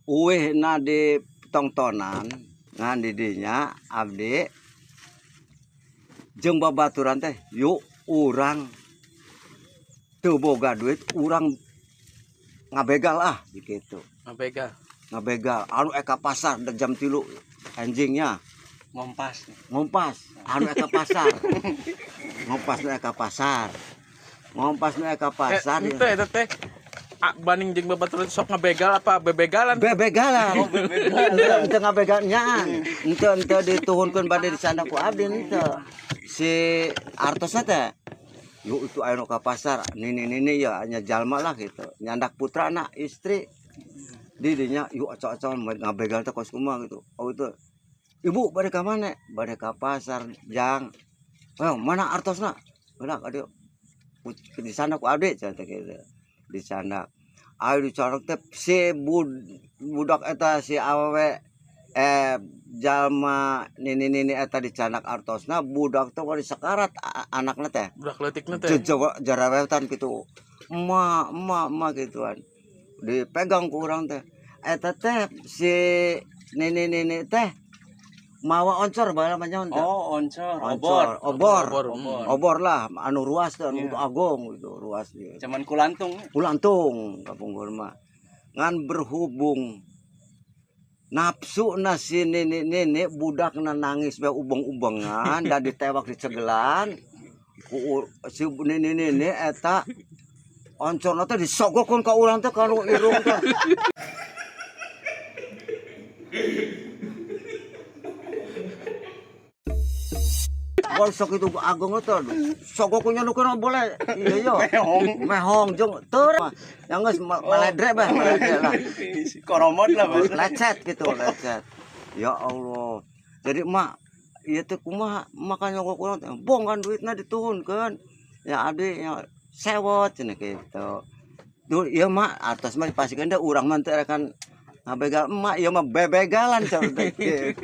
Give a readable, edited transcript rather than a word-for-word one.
Uih na di tongtonan ngan didinya abdi jeung babaturan teh yuk urang teu boga duit urang ngabegal gitu. Ngabegal anu eka pasar da jam 3 anjingnya ngompas anu eka pasar ngompas nu eka pasar Ente eta teh banding jeung babaturan sok ngabegal apa bebegalan? bebegalan ente ngabegalnya ente dituhunkeun bade disandak ku abdi ente si artosna teh yuk itu anu ka pasar nini ya nya jalma lah gitu nyandak putrana istri didinya yuk acak-acak ngabegal teh kos kumaha gitu oh itu ibu bade ka mana bade ka pasar jang mana artosna udah adieu di sana ku abdi cenah kitu di sana ayo dicorok teh si budak eta si awewe jalma nini eta dicanak artosna budak teh wali sakarat anakna teh Budak leutikna teh jarawetan kitu emak gituan dipegang ku urang teh eta teh si nini teh mawa oncor bae namanya teh. Oh, oncor. Obor lah anu ruas teh anu agung gitu ruas dia. Cuman kulantung kampung mah. Ngan berhubung nafsu na si nini budakna nangis bae ubeng-ubengan dan ditewak di cegelan. Si nini eta oncorna teh disogokeun ka urang teh kanu irung teh. Sok itu agung itu sogokunya nu kana boleh iya mehong jeung teu yang geus maledre lah koromot lah lecet ya Allah jadi emak ieu teh kumaha makanya nyogok urang teh bong kan duitna dituhunkeun ya abdi nya sewot cenah kitu tuh ieu mah atas mah dipasikeun da urang mah teh kan ngabegal emak ieu mah bebegalan cenah kitu